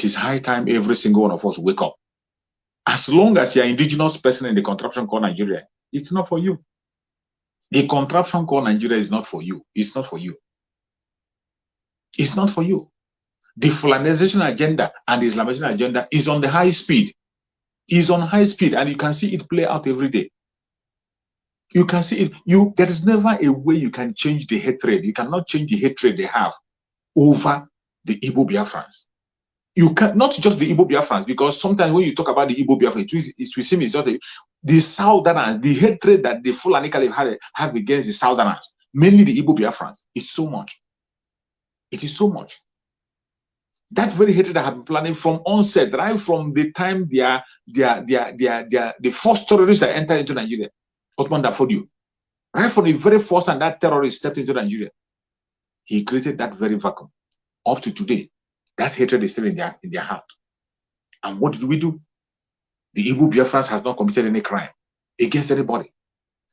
It is high time every single one of us wake up. As long as you're an indigenous person in the contraption called Nigeria, it's not for you. The contraption called Nigeria is not for you. It's not for you. It's not for you. The Fulanization agenda and the Islamization agenda is on the high speed. Is on high speed, and you can see it play out every day. You can see it. There is never a way you can change the hatred. You cannot change the hatred they have over the Igbo Biafrans. You can not just the Igbo Biafrans, because sometimes when you talk about the Igbo Biafra, it will seem it's just the Southerners, the hatred that the Fulani Caliphate have against the Southerners, mainly the Igbo Biafrans. It's so much. It is so much. That very hatred that have been planning from onset, right from the time the first terrorists that entered into Nigeria, Ottoman Dafodio, right from the very first time that terrorist stepped into Nigeria, he created that very vacuum. Up to today, that hatred is still in their heart. And what did we do? The Igbo Biafrans has not committed any crime against anybody.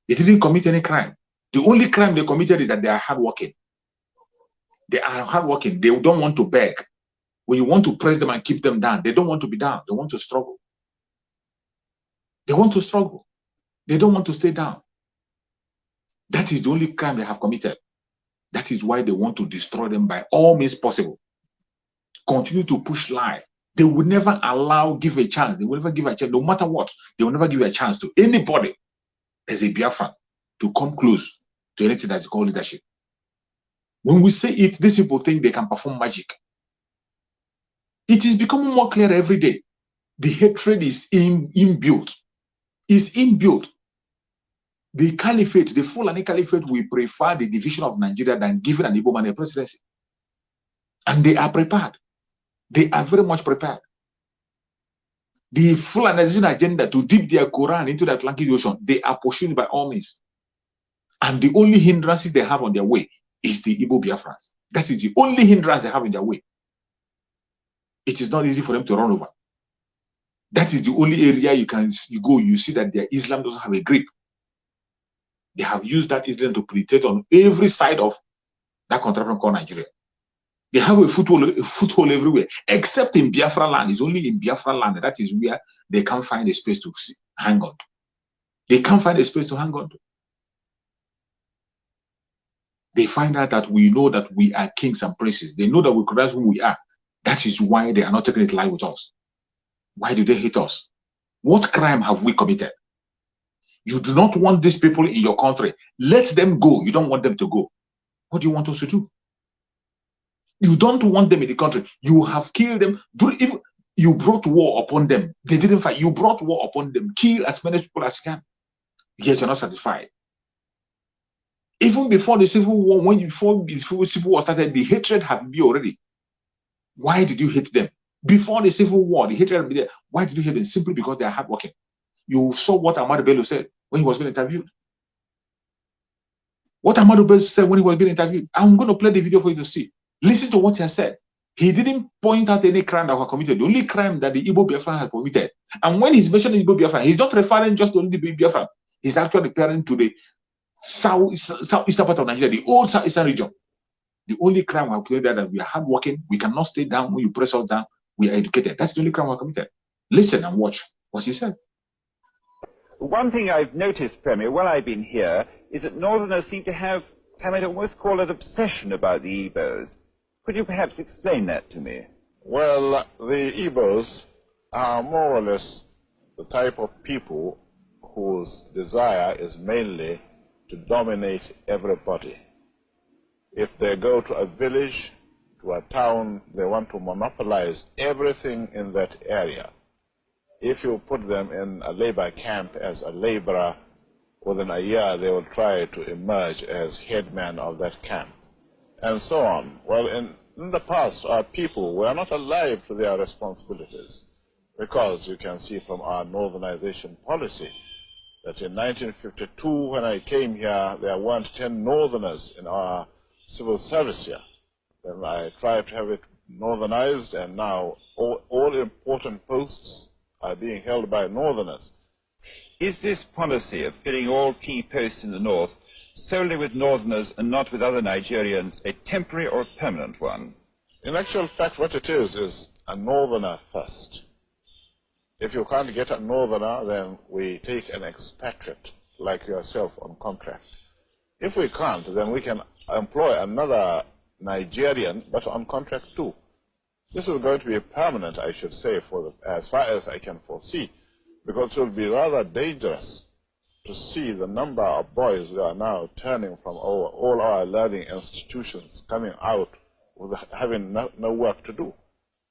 They didn't commit any crime. The only crime they committed is that they are hardworking. They are hardworking. They don't want to beg. When you want to press them and keep them down, they don't want to be down. They want to struggle. They want to struggle. They don't want to stay down. That is the only crime they have committed. That is why they want to destroy them by all means possible. Continue to push lie. They will never give a chance. They will never give a chance, no matter what. They will never give a chance to anybody as a Biafran to come close to anything that's called leadership. When we say it, these people think they can perform magic. It is becoming more clear every day. The hatred is inbuilt. It's inbuilt. The caliphate, the Fulani Caliphate, will prefer the division of Nigeria than giving an Igbo man a presidency. And they are prepared. They are very much prepared. The Fulanization agenda to dip their Quran into the Atlantic Ocean, they are pursuing by all means. And the only hindrances they have on their way is the Igbo Biafrans. That is the only hindrance they have in their way. It is not easy for them to run over. That is the only area you see that their Islam doesn't have a grip. They have used that Islam to penetrate on every side of that contraption called Nigeria. They have a foothold everywhere, except in Biafra land. It's only in Biafra land that is where they can't find a space to hang on to. They can't find a space to hang on to. They find out that we know that we are kings and princes. They know that we recognize who we are. That is why they are not taking it live with us. Why do they hate us? What crime have we committed? You do not want these people in your country. Let them go. You don't want them to go. What do you want us to do? You don't want them in the country. You have killed them. If you brought war upon them, they didn't fight. You brought war upon them. Kill as many people as you can. Yet you're not satisfied. Even before the Civil War, before the Civil War started, the hatred had been already. Why did you hate them? Before the Civil War, the hatred had been there. Why did you hate them? Simply because they are hardworking. You saw what Ahmadu Bello said when he was being interviewed. What Ahmadu Bello said when he was being interviewed. I'm going to play the video for you to see. Listen to what he has said. He didn't point out any crime that was committed. The only crime that the Igbo Biafran has committed. And when he's mentioning Igbo Biafran, he's not referring just to only the Biafran. He's actually referring to the southeastern part of Nigeria, the old southeastern region. The only crime we have committed is that we are hardworking. We cannot stay down. When you press us down, we are educated. That's the only crime we have committed. Listen and watch what he said. One thing I've noticed, Premier, while I've been here, is that Northerners seem to have, I might almost call it, obsession about the Igbos. Could you perhaps explain that to me? Well, the Igbos are more or less the type of people whose desire is mainly to dominate everybody. If they go to a village, to a town, they want to monopolize everything in that area. If you put them in a labor camp as a laborer, within a year they will try to emerge as headman of that camp, and so on. Well, in the past, our people were not alive to their responsibilities, because you can see from our Northernization policy that in 1952, when I came here, there weren't 10 Northerners in our civil service here. Then I tried to have it Northernized, and now all important posts are being held by Northerners. Is this policy of filling all key posts in the north solely with Northerners and not with other Nigerians a temporary or permanent one? In actual fact, what it is a northerner first. If you can't get a northerner, then we take an expatriate like yourself on contract. If we can't, then we can employ another Nigerian, but on contract too. This is going to be permanent, I should say, as far as I can foresee, because it will be rather dangerous to see the number of boys who are now turning from all our learning institutions coming out with having no work to do.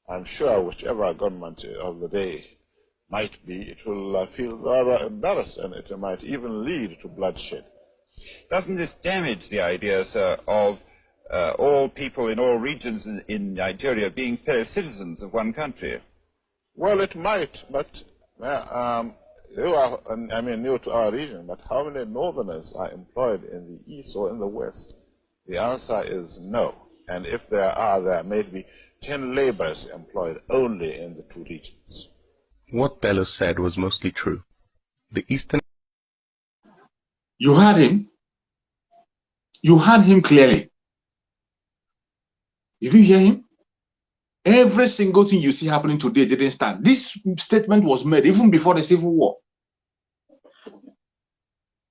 I'm sure whichever government of the day might be, it will feel rather embarrassed, and it might even lead to bloodshed. Doesn't this damage the idea, sir, of all people in all regions in Nigeria being fellow citizens of one country? Well, it might, but you are, I mean, new to our region, but how many northerners are employed in the east or in the west? The answer is no. And if there are, there may be 10 laborers employed only in the two regions. What Bello said was mostly true. The eastern... You heard him. You heard him clearly. Did you hear him? Every single thing you see happening today didn't start. This statement was made even before the Civil War.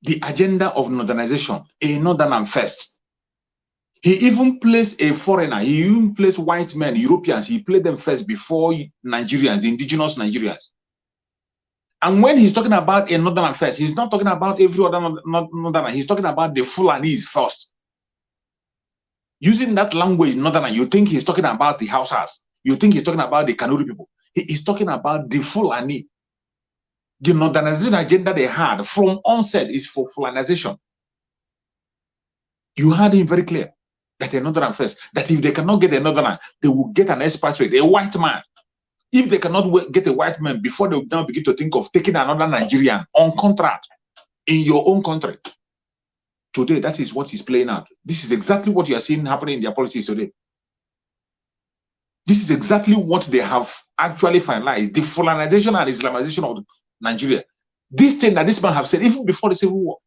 The agenda of Northernization, a northerner first. He even placed a foreigner, he even placed white men, Europeans, he placed them first before Nigerians, the indigenous Nigerians. And when he's talking about a northerner first, he's not talking about every other northerner, he's talking about the Fulanis first. Using that language, northerner, you think he's talking about the Hausas, you think he's talking about the Kanuri people. He is talking about the Fulani. The Northernization agenda they had from onset is for Fulanization. You heard him very clear that a northerner first, that if they cannot get a northerner, they will get an expatriate, a white man. If they cannot get a white man, before they will now begin to think of taking another Nigerian on contract in your own country. Today, that is what is playing out. This is exactly what you are seeing happening in their politics today. This is exactly what they have actually finalized, the Fulanization and Islamization of Nigeria. This thing that this man have said, even before the Civil War.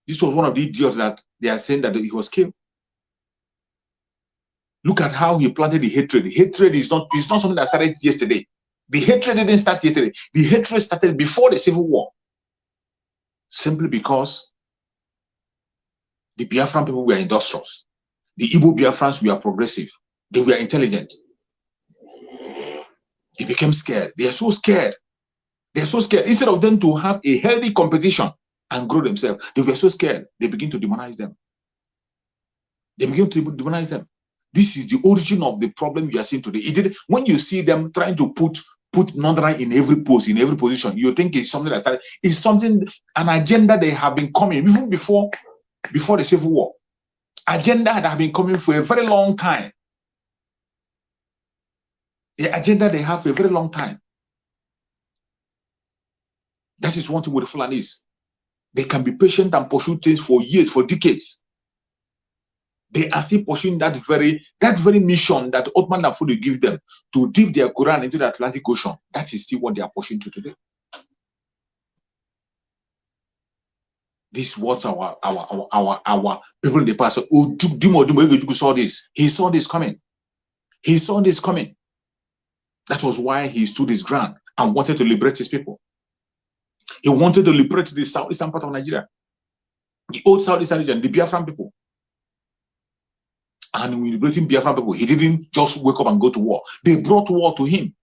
This was one of the idiots that they are saying that he was killed. Look at how he planted the hatred. The hatred is not something that started yesterday. The hatred didn't start yesterday. The hatred started before the Civil War. Simply because the Biafran people were industrious. The Igbo Biafrans were progressive. They were intelligent. They became scared. They are so scared. They are so scared. Instead of them to have a healthy competition and grow themselves, they were so scared. They begin to demonize them. They begin to demonize them. This is the origin of the problem you are seeing today. When you see them trying to put Northern in every post, in every position, you think it's something that started. It's something, an agenda they have been coming even before the Civil War. Agenda that have been coming for a very long time. The agenda they have for a very long time. That is one thing with the Fulanis. They can be patient and pursue things for years, for decades. They are still pursuing that very mission that Ottoman Food give them to dip their Quran into the Atlantic Ocean. That is still what they are pushing to today. This was our people in the past. Ojukwu saw this. He saw this coming. He saw this coming. That was why he stood his ground and wanted to liberate his people. He wanted to liberate the southeastern part of Nigeria, the old southeastern region, the Biafran people. And when liberating Biafran people, he didn't just wake up and go to war. They brought war to him.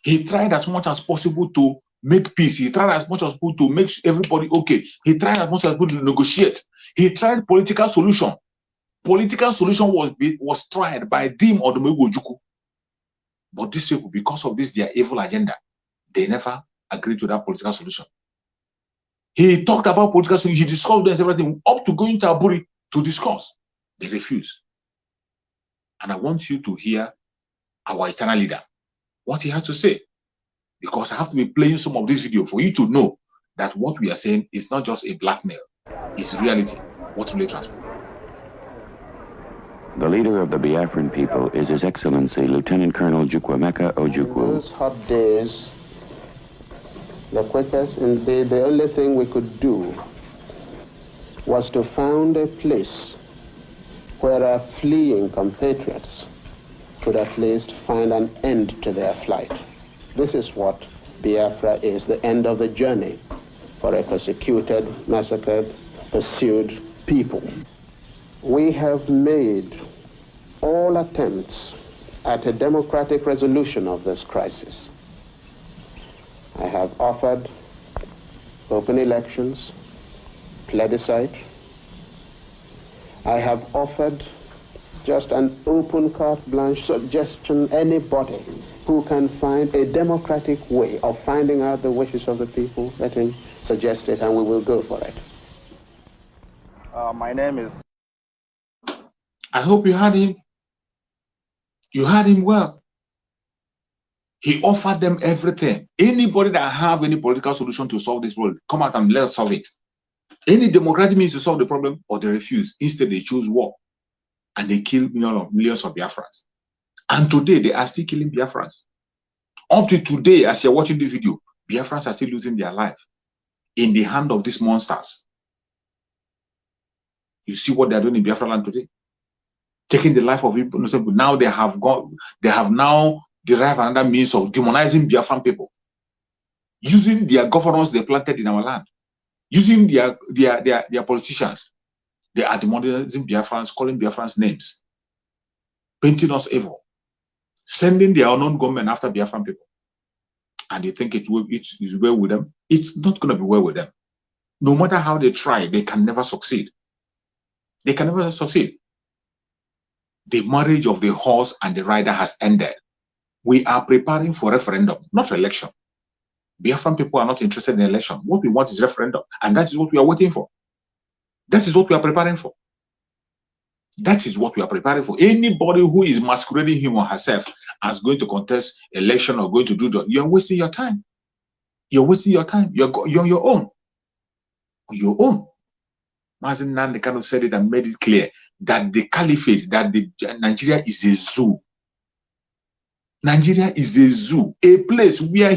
He tried as much as possible to make peace. He tried as much as possible to make everybody okay. He tried as much as possible to negotiate. He tried political solution. Political solution was tried by Dim or the Ojukwu. But these people, because of this, their evil agenda, they never agreed to that political solution. He talked about political solution. He discussed them everything up to going to Aburi to discuss. They refused. And I want you to hear our eternal leader, what he had to say. Because I have to be playing some of this video for you to know that what we are saying is not just a blackmail. It's reality. What really transport. The leader of the Biafran people is His Excellency Lieutenant Colonel Ojukwu. Those hot days, the Quakers, and the only thing we could do was to found a place where our fleeing compatriots could at least find an end to their flight. This is what Biafra is, the end of the journey for a persecuted, massacred, pursued people. We have made all attempts at a democratic resolution of this crisis. I have offered open elections, plebiscite. I have offered just an open carte blanche suggestion, anybody who can find a democratic way of finding out the wishes of the people, let him suggest it and we will go for it. My name is... I hope you heard him. You heard him well. He offered them everything. Anybody that have any political solution to solve this problem, come out and let's solve it. Any democratic means to solve the problem, or they refuse. Instead, they choose war. And they kill millions of Biafrans. And today, they are still killing Biafrans. Up to today, as you're watching the video, Biafrans are still losing their life in the hand of these monsters. You see what they're doing in Biafra land today? Taking the life of people. Now they have now derived another means of demonizing Biafran people. Using their governors they planted in our land. Using their politicians. They are demonizing Biafrans, calling Biafrans names. Painting us evil. Sending their unknown government after Biafran people. And you think it is well with them? It's not going to be well with them. No matter how they try, they can never succeed. They can never succeed. The marriage of the horse and the rider has ended. We are preparing for referendum, not election. Biafran people are not interested in election. What we want is referendum. And that is what we are waiting for. That is what we are preparing for. That is what we are preparing for. Anybody who is masquerading him or herself as going to contest election or going to do that, you're wasting your time. You're wasting your time. You're on your own. On your own. Mazen Nande kind of said it and made it clear that the caliphate, that Nigeria is a zoo. Nigeria is a zoo, a place where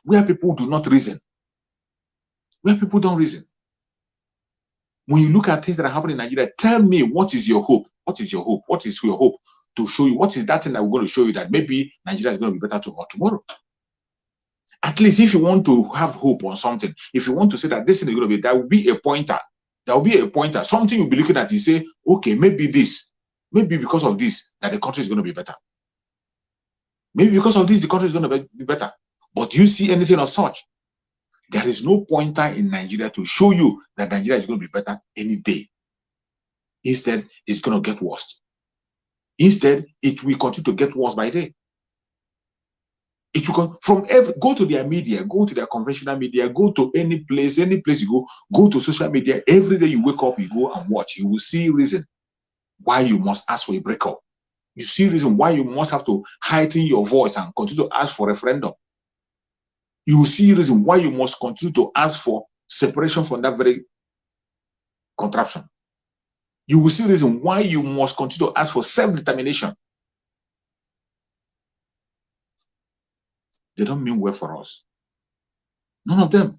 where people do not reason. Where people don't reason. When you look at things that are happening in Nigeria, tell me, what is your hope? What is your hope? What is your hope to show you? What is that thing that we're going to show you that maybe Nigeria is going to be better tomorrow? At least if you want to have hope on something, if you want to say that this thing is going to be, there will be a pointer. There will be a pointer. Something you'll be looking at, you say, okay, maybe because of this, that the country is going to be better. Maybe because of this, the country is going to be better. But do you see anything of such? There is no pointer in Nigeria to show you that Nigeria is going to be better any day. Instead, it's going to get worse. Instead, it will continue to get worse by day. It will go to their media, go to their conventional media, go to any place you go to social media. Every day you wake up, you go and watch. You will see reason why you must ask for a breakup. You see reason why you must have to heighten your voice and continue to ask for referendum. You will see reason why you must continue to ask for separation from that very contraption. You will see reason why you must continue to ask for self-determination. They don't mean well for us. None of them.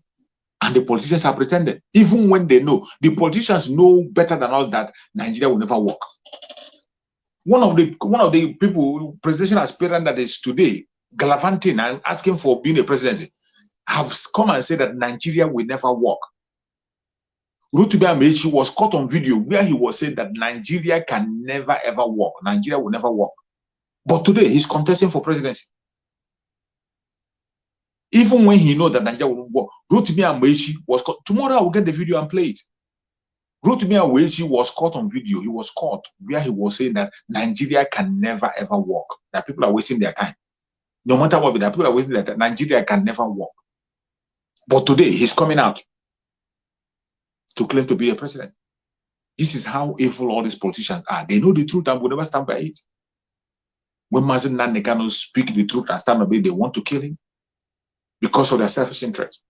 And the politicians are pretending. Even when they know, the politicians know better than us that Nigeria will never work. One of the people, presidential aspirant that is today gallivanting and asking for being a president, have come and said that Nigeria will never work. Rotimi Amaechi was caught on video where he was saying that Nigeria can never ever work. Nigeria will never work. But today he's contesting for presidency. Even when he knows that Nigeria will work, Rotimi Amaechi was caught. Tomorrow I will get the video and play it. Rotimi Amaechi was caught on video. He was caught where he was saying that Nigeria can never ever work. That people are wasting their time. No matter what, that people are wasting their time. Nigeria can never work. But today he's coming out to claim to be a president. This is how evil all these politicians are. They know the truth and will never stand by it. When Mazen Nande speak the truth and stand by it, they want to kill him because of their selfish interest.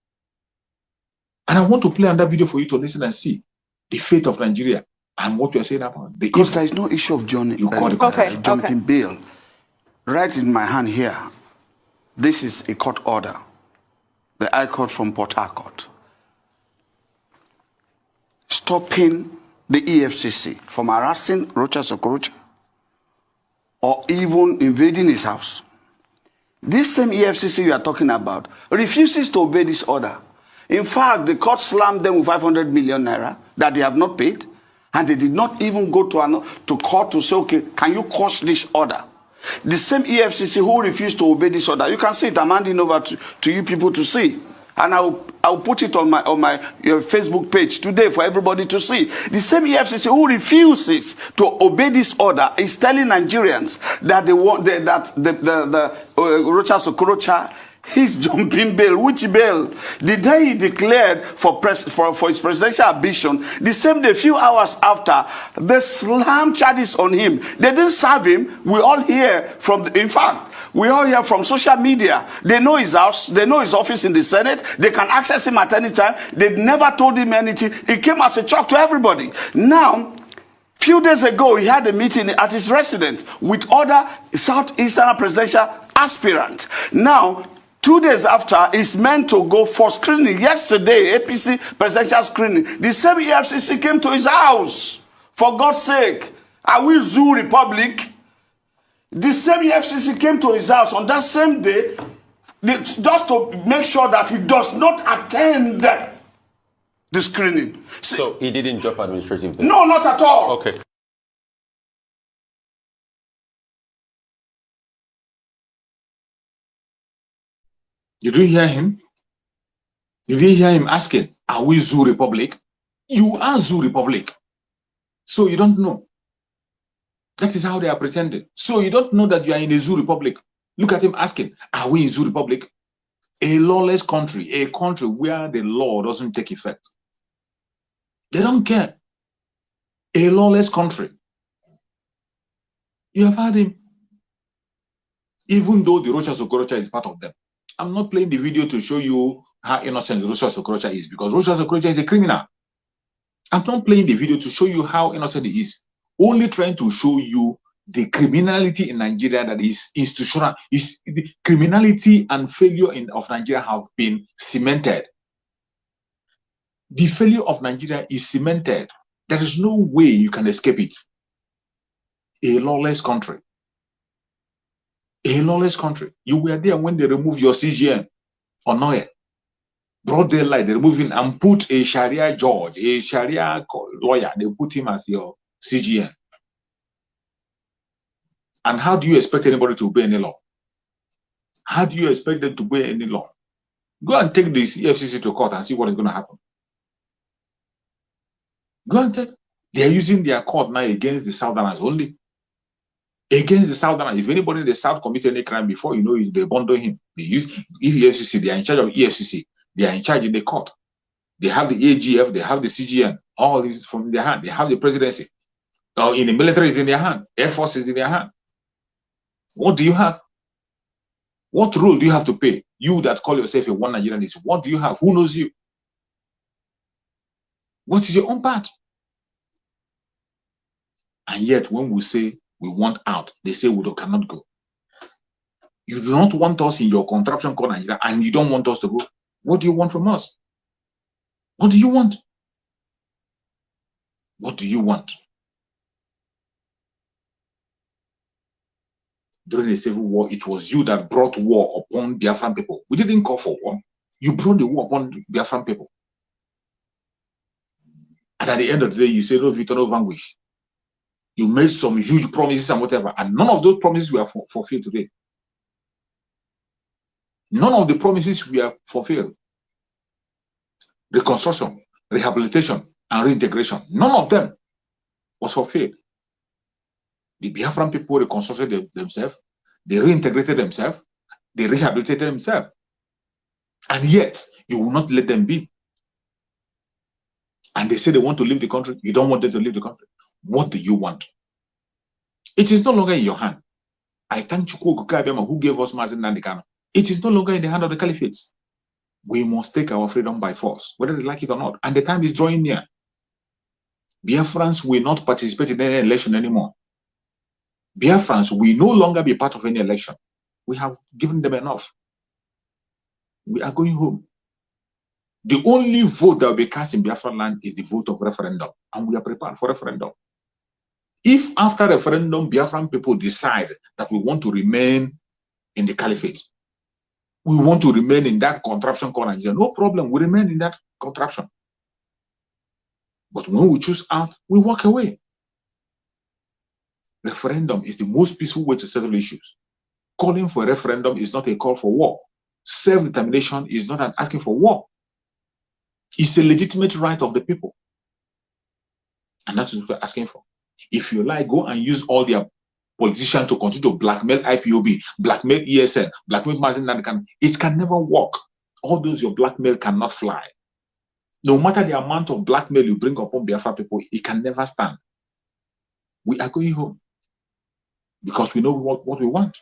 And I want to play on that video for you to listen and see the fate of Nigeria and what you're saying about the because there is no issue of jumping bail. Right in my hand here, this is a court order. The High Court from Port Harcourt, stopping the EFCC from harassing Rocha Sokorocha or even invading his house. This same EFCC you are talking about refuses to obey this order. In fact, the court slammed them with 500 million naira that they have not paid, and they did not even go to court to say, okay, can you quash this order? The same EFCC who refused to obey this order, you can see it. I'm handing over to you people to see, and I'll put it on my Facebook page today for everybody to see. The same EFCC who refuses to obey this order is telling Nigerians that the Rocha Sokorocha, he's jumping bail. Which bail? The day he declared for his presidential ambition, the same day, few hours after, they slammed charges on him. They didn't serve him. We all hear from, in fact, we all hear from social media. They know his house. They know his office in the Senate. They can access him at any time. They never told him anything. It came as a shock to everybody. Now, few days ago, he had a meeting at his residence with other Southeastern presidential aspirants. Now, 2 days after, it's meant to go for screening. Yesterday, APC presidential screening. The same EFCC came to his house. For God's sake, are we Zoo Republic? The same EFCC came to his house on that same day just to make sure that he does not attend the screening. So he didn't drop administrative bail? No, not at all. Okay. Did you hear him? Did you hear him asking, are we Zoo Republic? You are Zoo Republic. So you don't know. That is how they are pretending. So you don't know that you are in a Zoo Republic. Look at him asking, are we in Zoo Republic? A lawless country, a country where the law doesn't take effect. They don't care. A lawless country. You have heard him. Even though the Rocha Sokorocha is part of them. I'm not playing the video to show you how innocent Rocha Sokorocha is, because Rocha Sokorocha is a criminal. I'm not playing the video to show you how innocent he is. Only trying to show you the criminality in Nigeria that is institutional. The criminality and failure of Nigeria have been cemented. The failure of Nigeria is cemented. There is no way you can escape it. A lawless country. A lawless country. You were there when they removed your CGN on Noye. Broad daylight, they removed him and put a Sharia judge, a Sharia lawyer. They put him as your CGN. And how do you expect anybody to obey any law? How do you expect them to obey any law? Go and take this EFCC to court and see what is going to happen. Go and take. They are using their court now against the Southerners only. Against the Southerners. If anybody in the South committed any crime before, you know, they bundle him. They use EFCC. They are in charge of EFCC. They are in charge in the court. They have the AGF. They have the CGN. All this from their hand. They have the presidency. Or in the military is in their hand. Air Force is in their hand. What do you have? What role do you have to play? You that call yourself a one Nigerianist, what do you have? Who knows you? What is your own part? And yet, when we say we want out, they say we cannot go. You do not want us in your contraption called Nigeria, and you don't want us to go. What do you want from us? What do you want? What do you want? During the Civil War, it was you that brought war upon Biafran people. We didn't call for war. You brought the war upon Biafran people. And at the end of the day, you say, no victor, no vanquish. You made some huge promises and whatever. And none of those promises were fulfilled today. None of the promises were fulfilled. Reconstruction, rehabilitation, and reintegration. None of them was fulfilled. The Biafran people reconstructed themselves, they reintegrated themselves, they rehabilitated themselves. And yet, you will not let them be. And they say they want to leave the country. You don't want them to leave the country. What do you want? It is no longer in your hand. I thank Ojukwu who gave us Mazen Nandikano. It is no longer in the hand of the caliphates. We must take our freedom by force, whether they like it or not. And the time is drawing near. Biafrans will not participate in any election anymore. Biafrans will no longer be part of any election. We have given them enough. We are going home. The only vote that will be cast in Biafra land is the vote of referendum, and we are prepared for referendum. If after referendum, Biafran people decide that we want to remain in the caliphate, we want to remain in that contraption called Nigeria, no problem, we remain in that contraption. But when we choose out, we walk away. Referendum is the most peaceful way to settle issues. Calling for a referendum is not a call for war. Self-determination is not an asking for war. It's a legitimate right of the people. And that's what we're asking for. If you like, go and use all their politicians to continue to blackmail IPOB, blackmail ESN, blackmail Mazin. It can never work. All those your blackmail cannot fly. No matter the amount of blackmail you bring upon Biafra people, it can never stand. We are going home because we know what we want.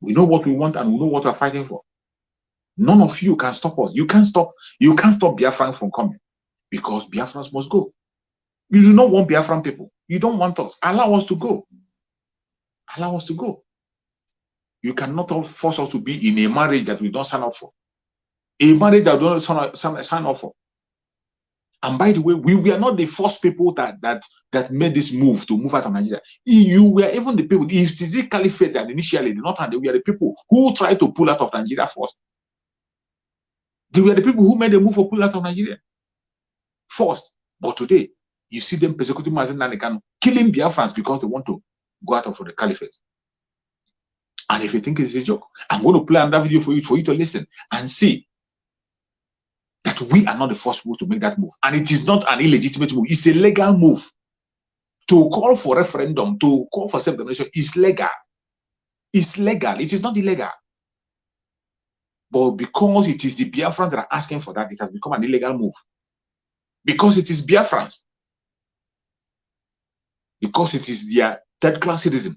We know what we want and we know what we're fighting for. None of you can stop us. You can't stop Biafran from coming because Biafrans must go. You do not want Biafran people. You don't want us. Allow us to go. Allow us to go. You cannot force us to be in a marriage that we don't sign up for. A marriage that we don't sign up for. And by the way, we are not the first people that made this move to move out of Nigeria. You were even the people, if it is the Caliphate that initially did not, we are the people who tried to pull out of Nigeria first. They were the people who made the move for pull out of Nigeria first. But today, you see them persecuting Mazin and killing Biafrans because they want to go out of the Caliphate. And if you think it's a joke, I'm going to play another video for you to listen and see that we are not the first people to make that move. And it is not an illegitimate move. It's a legal move. To call for referendum, to call for self-determination is legal. It's legal. It is not illegal. But because it is the Biafrans that are asking for that, it has become an illegal move. Because it is Biafrans. Because it is their third-class citizen.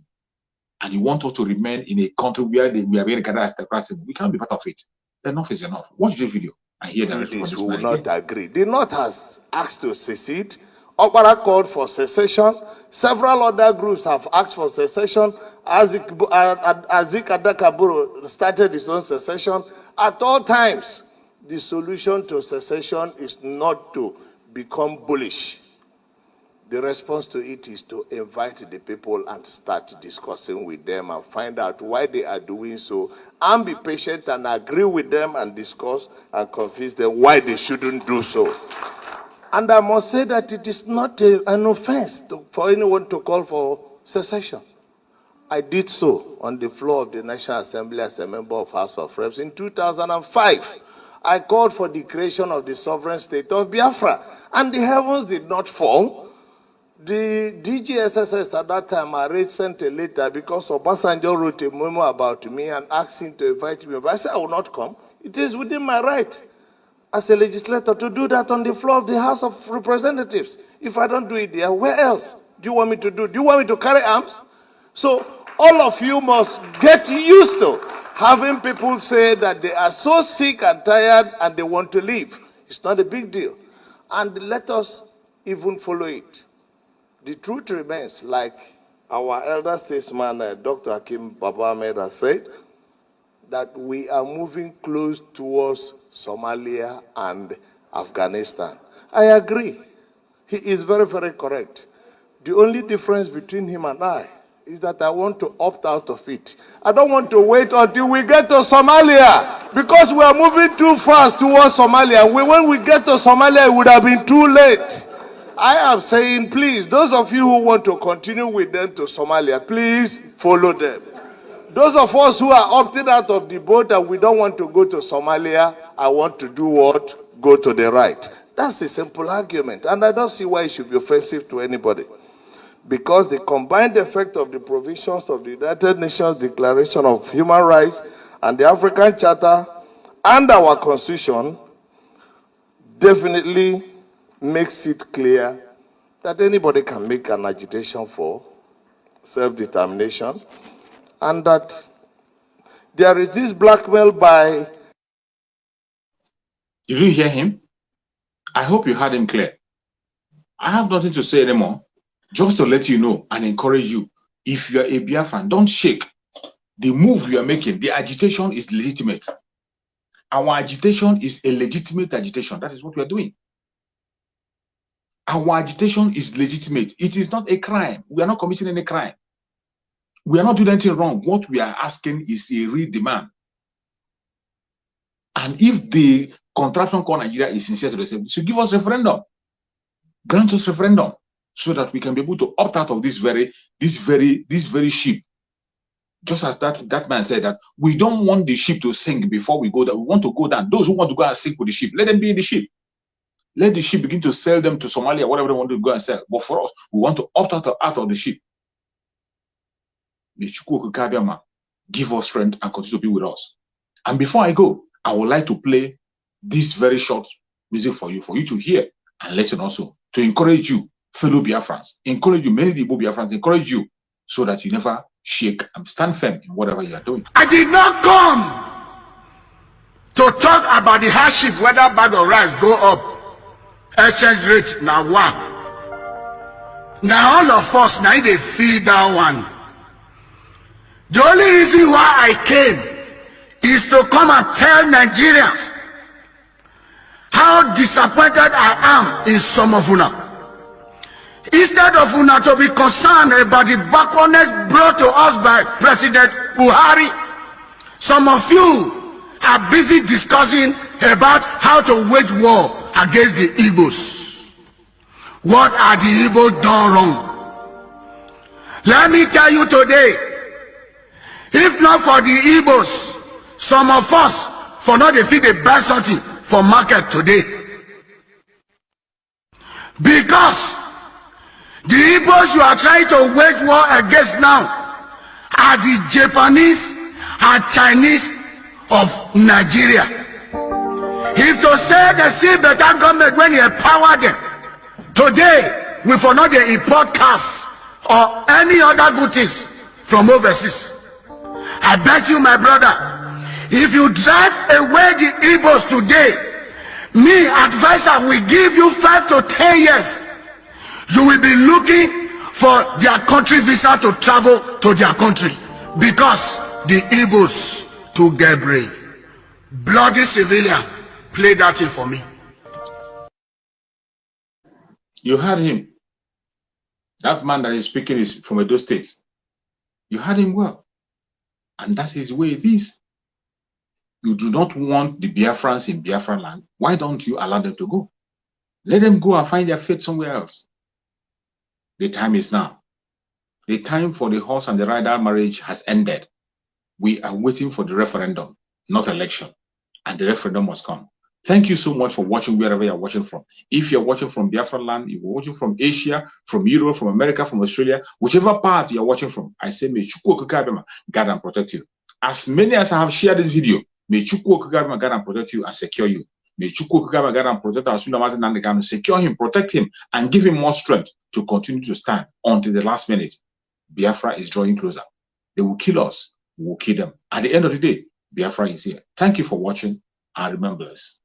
And you want us to remain in a country where we are being regarded as third-class citizens. We cannot be part of it. Enough is enough. Watch the video. I hear that. We will not agree. The North has asked to secede. Okpara called for secession. Several other groups have asked for secession. Azik Adakaburu started his own secession. At all times, the solution to secession is not to become bullish. The response to it is to invite the people and start discussing with them and find out why they are doing so, and be patient and agree with them and discuss and convince them why they shouldn't do so. And I must say that it is not an offense for anyone to call for secession. I did so on the floor of the National Assembly as a member of House of Reps in 2005. I called for the creation of the sovereign state of Biafra, and the heavens did not fall. The DGSSS at that time sent a letter because Obasanjo wrote a memo about me and asked him to invite me. But I said I will not come. It is within my right as a legislator to do that on the floor of the House of Representatives. If I don't do it there, where else do you want me to do? Do you want me to carry arms? So all of you must get used to having people say that they are so sick and tired and they want to leave. It's not a big deal. And let us even follow it. The truth remains, like our elder statesman, Dr. Hakim Baba Ahmed has said, that we are moving close towards Somalia and Afghanistan. I agree. He is very, very correct. The only difference between him and I is that I want to opt out of it. I don't want to wait until we get to Somalia, because we are moving too fast towards Somalia. When we get to Somalia, it would have been too late. I am saying, please, those of you who want to continue with them to Somalia, please follow them. Those of us who are opting out of the boat and we don't want to go to Somalia, I want to do what? Go to the right. That's the simple argument. And I don't see why it should be offensive to anybody. Because the combined effect of the provisions of the United Nations Declaration of Human Rights and the African Charter and our Constitution definitely makes it clear that anybody can make an agitation for self-determination, and that there is this blackmail by... Did you hear him? I hope you heard him clear. I have nothing to say anymore. Just to let you know and encourage you, if you are a Biafran, don't shake. The move you are making, the agitation is legitimate. Our agitation is a legitimate agitation. That is what we are doing. Our agitation is legitimate. It is not a crime. We are not committing any crime. We are not doing anything wrong. What we are asking is a real demand. And if the contraption called Nigeria is sincere to themselves, they should give us referendum. Grant us referendum so that we can be able to opt out of this very ship. Just as that man said that we don't want the ship to sink before we go down. We want to go down. Those who want to go and sink with the ship, let them be in the ship. Let the ship begin to sell them to Somalia, whatever they want to go and sell. But for us, we want to opt out of the ship. May Ojukwu Kabiama give us strength and continue to be with us. And before I go, I would like to play this very short music for you to hear and listen also, to encourage you, fellow Biafrans, encourage you, many Igbo Biafrans, encourage you so that you never shake and stand firm in whatever you are doing. I did not come to talk about the hardship, whether bag of rice go up, exchange rate now one. Now all of us now they feel that one. The only reason why I came is to come and tell Nigerians how disappointed I am in some of una. Instead of una to be concerned about the backwardness brought to us by President Buhari, some of you are busy discussing about how to wage war against the Igbos. What are the Igbos done wrong? Let me tell you today, if not for the Igbos, some of us for not the feed the best something for market today. Because the Igbos you are trying to wage war against now are the Japanese and Chinese of Nigeria. If to say they see better government when you empower them, today we for not the import cars or any other good things from overseas. I bet you, my brother, if you drive away the Igbos today, me advisor will give you 5 to 10 years. You will be looking for their country visa to travel to their country because the Igbos to get brave. Bloody civilian, play that thing for me. You heard him. That man that is speaking is from Edo State. You heard him well. And that is the way it is. You do not want the Biafrans in Biafra land. Why don't you allow them to go? Let them go and find their fate somewhere else. The time is now. The time for the horse and the rider marriage has ended. We are waiting for the referendum, not election. And the referendum must come. Thank you so much for watching wherever you're watching from. If you're watching from Biafra land, if you're watching from Asia, from Europe, from America, from Australia, whichever part you're watching from, I say, may Ojukwu guide and protect you. As many as I have shared this video, may Ojukwu guide and protect you and secure you. May Ojukwu guide and protect us, secure him, protect him, and give him more strength to continue to stand until the last minute. Biafra is drawing closer. They will kill us. We will kill them. At the end of the day, Biafra is here. Thank you for watching, and remember this.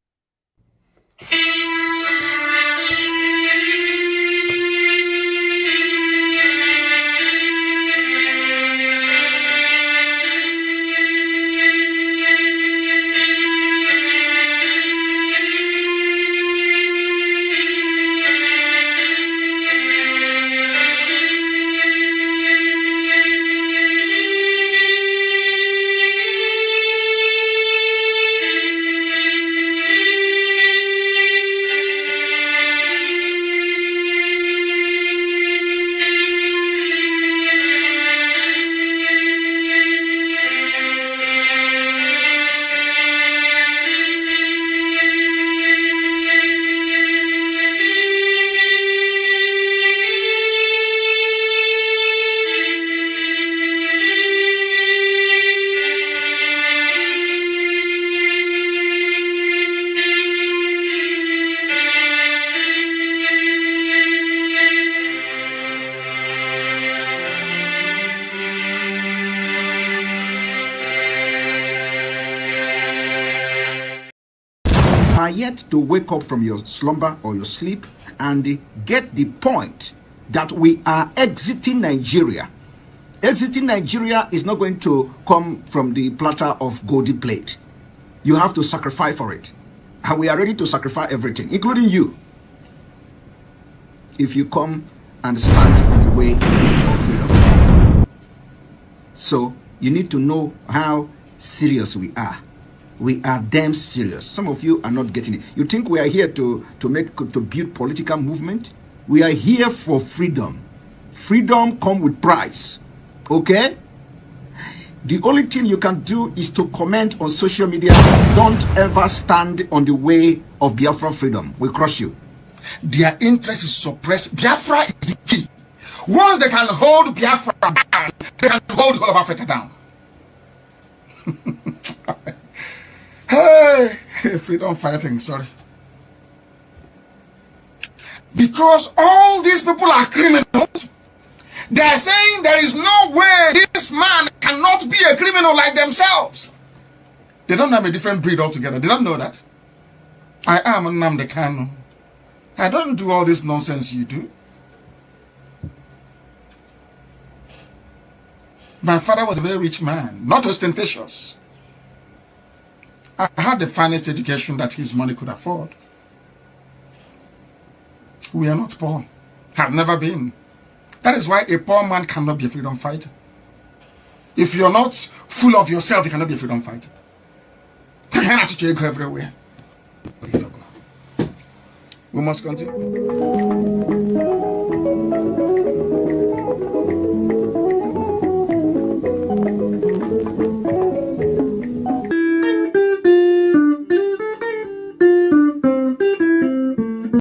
Are yet to wake up from your slumber or your sleep and get the point that we are exiting Nigeria. Exiting Nigeria is not going to come from the platter of golden plate. you have to sacrifice for it. And we are ready to sacrifice everything, including you, if you come and stand on the way of freedom. So you need to know how serious we are. We are damn serious. Some of you are not getting it. You think we are here to build political movement? We are here for freedom. Freedom comes with price. Okay? The only thing you can do is to comment on social media. Don't ever stand on the way of Biafra freedom. We crush you. Their interest is suppressed. Biafra is the key. Once they can hold Biafra down, they can hold the whole of Africa down. Hey, freedom fighting, sorry. Because all these people are criminals, they are saying there is no way this man cannot be a criminal like themselves. They don't have a different breed altogether. They don't know that. I am Nnamdi Kanu. I don't do all this nonsense you do. My father was a very rich man, not ostentatious. I had the finest education that his money could afford. We are not poor. Have never been. That is why a poor man cannot be a freedom fighter. If you're not full of yourself, you cannot be a freedom fighter. You have to go everywhere. We must continue.